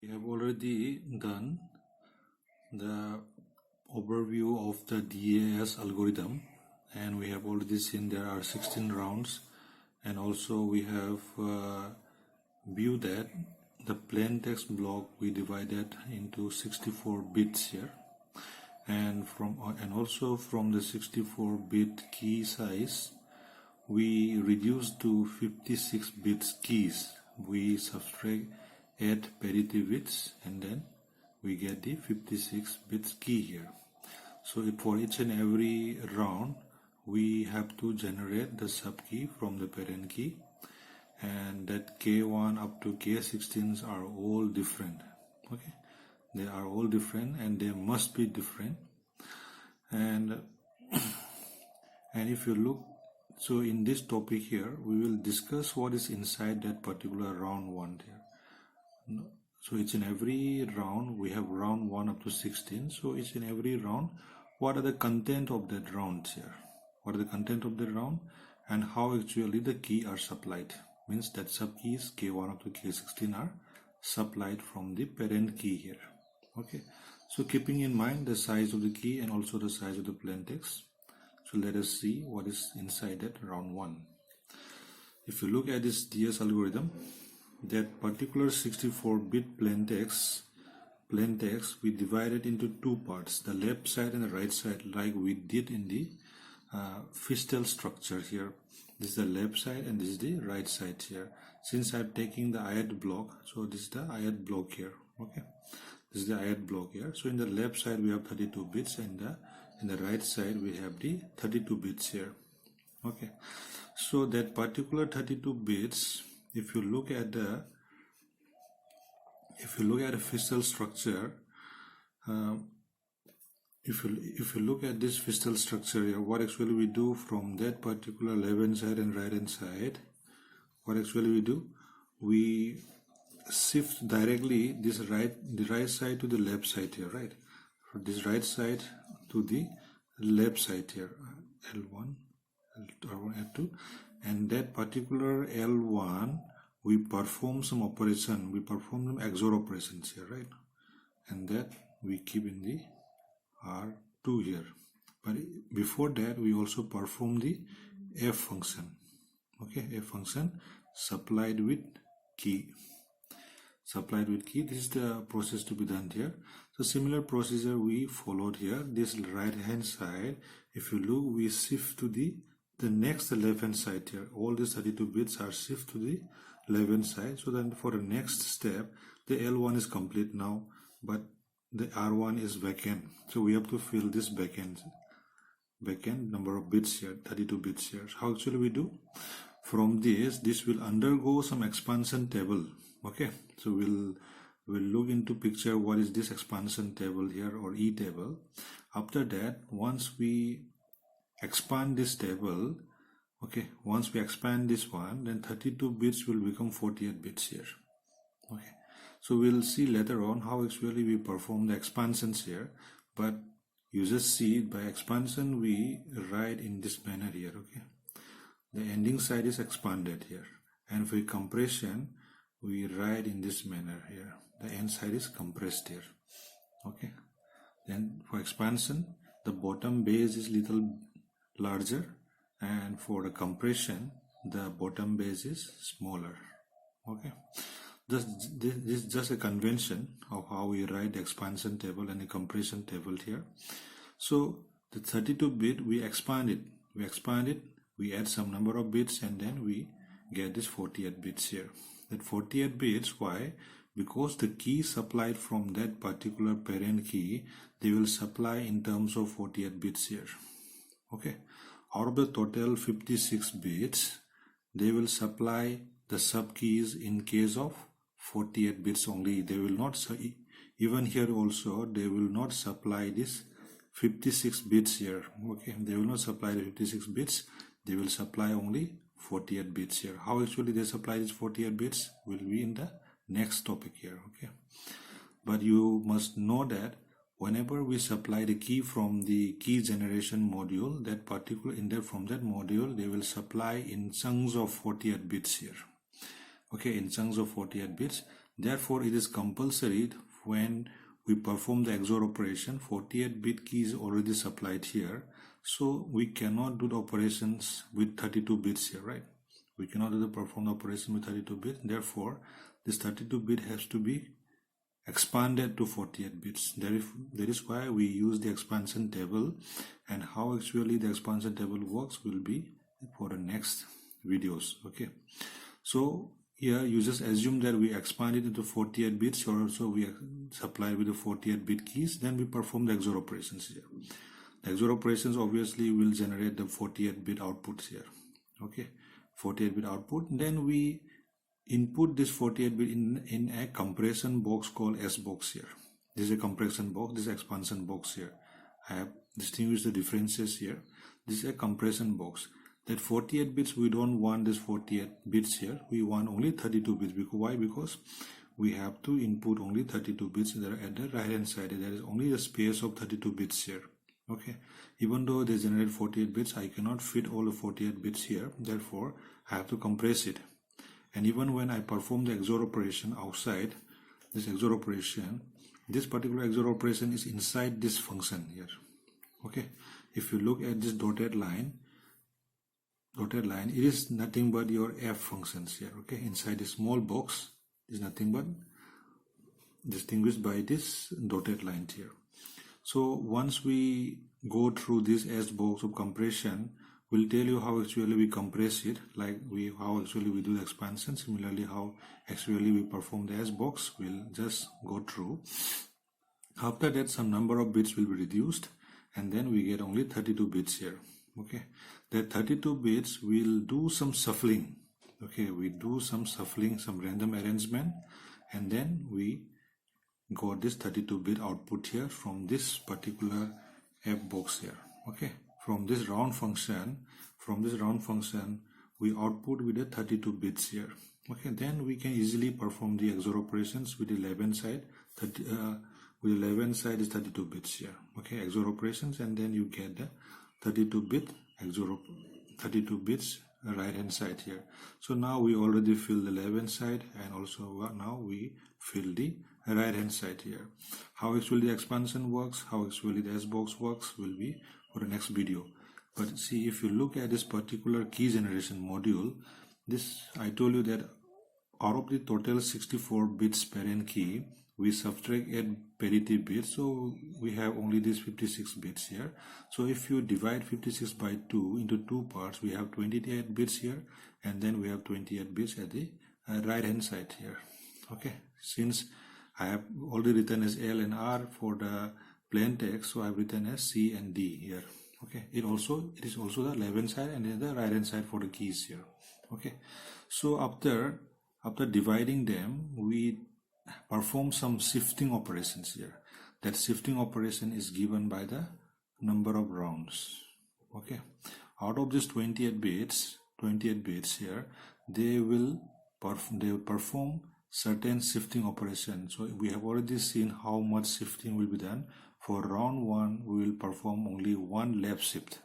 We have already done the overview of the DAS algorithm, and we have already seen there are 16 rounds, and also we have viewed that the plain text block we divided into 64 bits here, and also from the 64-bit key size we reduced to 56 bits keys. We subtract 8 parity bits and then we get the 56 bits key here. So for each and every round we have to generate the subkey from the parent key, and that K1 up to K16s are all different. Okay, they are all different and they must be different. And if you look, so in this topic here we will discuss what is inside that particular round 1 here. So each and every round we have round 1 up to 16. So each and every round, what are the content of that round here? What are the content of the round and how actually the key are supplied? Means that subkeys K1 up to K16 are supplied from the parent key here. Okay, so keeping in mind the size of the key and also the size of the plain text, so let us see what is inside that round 1. If you look at this DS algorithm, that particular 64-bit plain text we divided into two parts, the left side and the right side, like we did in the Feistel structure here. This is the left side and this is the right side here. Since I'm taking the IAT block, so this is the IAT block here. Okay, this is the IAT block here. So in the left side we have 32 bits and in the right side we have the 32 bits here. Okay, so that particular 32 bits, if you look at the Feistel structure, if you look at this Feistel structure here, what actually we do from that particular left hand side and right hand side, what actually we do, we shift directly this the right side to the left side here, right? For this right side to the left side here, L1, L1, L2, and that particular L1 we perform some operation, we perform some XOR operations here, right? And that we keep in the R2 here. But before that we also perform the F function. Okay, F function supplied with key. This is the process to be done here. So similar procedure we followed here. This right hand side, if you look, we shift to the next left hand side here. All these 32 bits are shift to the left hand side. So then for the next step, the L1 is complete now, but the R1 is vacant. So we have to fill this vacant number of bits here, 32 bits here. So how actually we do? From this will undergo some expansion table. Okay, so we'll look into picture what is this expansion table here, or E table. After that, once we expand this table, okay, once we expand this one, then 32 bits will become 48 bits here. Okay, so we'll see later on how actually we perform the expansions here, but you just see by expansion we write in this manner here. Okay, the ending side is expanded here, and for compression we write in this manner here, the end side is compressed here. Okay, then for expansion the bottom base is little larger, and for the compression the bottom base is smaller. Okay, this is just a convention of how we write the expansion table and the compression table here. So the 32-bit we expand it, we add some number of bits, and then we get this 48 bits here. That 48 bits, why? Because the key supplied from that particular parent key, they will supply in terms of 48 bits here. Okay, out of the total 56 bits, they will supply the subkeys in case of 48 bits only. They will not, even here also, they will not supply this 56 bits here. Okay, they will not supply the 56 bits, they will supply only 48 bits here. How actually they supply these 48 bits will be in the next topic here. Okay, but you must know that whenever we supply the key from the key generation module, that particular from that module they will supply in chunks of 48 bits here. Okay, in chunks of 48 bits, Therefore, it is compulsory when we perform the XOR operation, 48-bit key is already supplied here. So we cannot do the operations with 32 bits here, right? We cannot perform the operation with 32 bits. Therefore, this 32 bit has to be expanded to 48 bits. That is why we use the expansion table, and how actually the expansion table works will be for the next videos. Okay, so here you just assume that we expand it into 48 bits, or also we supply with the 48 bit keys, then we perform the XOR operations here. The XOR operations obviously will generate the 48 bit outputs here. Okay, 48 bit output. Then we input this 48 bit in a compression box called S box here. This is a compression box, this is expansion box here. I have distinguished the differences here. This is a compression box. That 48 bits, we don't want this 48 bits here. We want only 32 bits. Why? Because we have to input only 32 bits there at the right hand side. There is only the space of 32 bits here. Okay, even though they generate 48 bits, I cannot fit all the 48 bits here. Therefore, I have to compress it. And even when I perform the XOR operation outside this XOR operation, this particular XOR operation is inside this function here. Okay, if you look at this dotted line, it is nothing but your F functions here. Okay, inside this small box is nothing but distinguished by this dotted line here. So once we go through this S box of compression, we'll tell you how actually we compress it, like how actually we do the expansion. Similarly, how actually we perform the S box, we'll just go through. After that, some number of bits will be reduced, and then we get only 32 bits here. Okay, that 32 bits will do some shuffling. Okay, we do some shuffling, some random arrangement, and then we got this 32-bit output here from this particular F box here. Okay, from this round function, we output with the 32 bits here. Okay, then we can easily perform the XOR operations with the 11 side. With 11 side is 32 bits here. Okay, XOR operations, and then you get the 32-bit XOR, 32 bits right hand side here. So now we already fill the 11 side, and also now we fill the right hand side here. How actually the expansion works, how actually the S box works will be for the next video. But see, if you look at this particular key generation module, this I told you that out of the total 64 bits parent key, we subtract 8 parity bits, so we have only these 56 bits here. So if you divide 56 by 2 into two parts, we have 28 bits here, and then we have 28 bits at the right hand side here. Okay, since I have already written as L and R for the plain text, so I have written as C and D here. Okay, it is also the left hand side and then the right hand side for the keys here. Okay, so after dividing them, we perform some shifting operations here. That shifting operation is given by the number of rounds. Okay, out of this 28 bits here, they will perform certain shifting operations. So we have already seen how much shifting will be done. For round 1, we will perform only one left shift.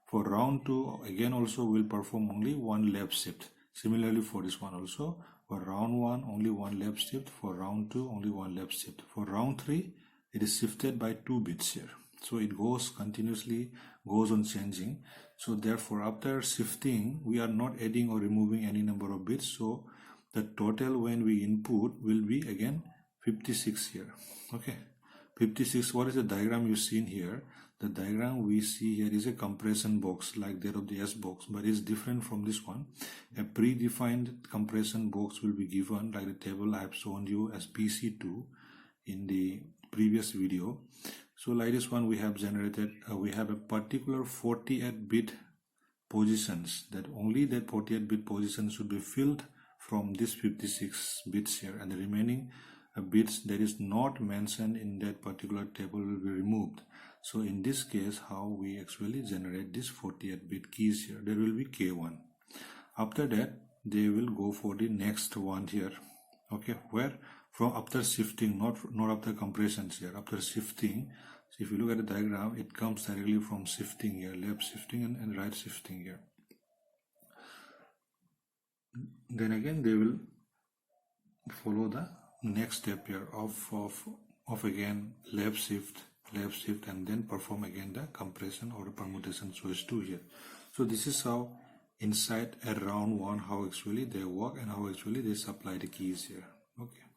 For round 2, again also we will perform only one left shift. Similarly for this one also, for round 1 only one left shift, for round 2 only one left shift. For round 3, it is shifted by 2 bits here. So it goes continuously, goes on changing. So therefore after shifting, we are not adding or removing any number of bits. So the total when we input will be again 56 here. Okay, 56. What is the diagram you seen here? The diagram we see here is a compression box like that of the S box, but it's different from this one. A predefined compression box will be given like the table I have shown you as PC2 in the previous video. So like this one, we have generated, we have a particular 48-bit positions, that only that 48-bit position should be filled from this 56 bits here, and the remaining bits that is not mentioned in that particular table will be removed. So in this case, how we actually generate this 48-bit keys here, there will be K1. After that, they will go for the next one here. Okay, where from after shifting, not after compressions here, after shifting. So if you look at the diagram, it comes directly from shifting here, left shifting and right shifting here. Then again they will follow the next step here of again left shift, and then perform again the compression or the permutation switch 2 here. So this is how inside a round 1 how actually they work and how actually they supply the keys here. Okay.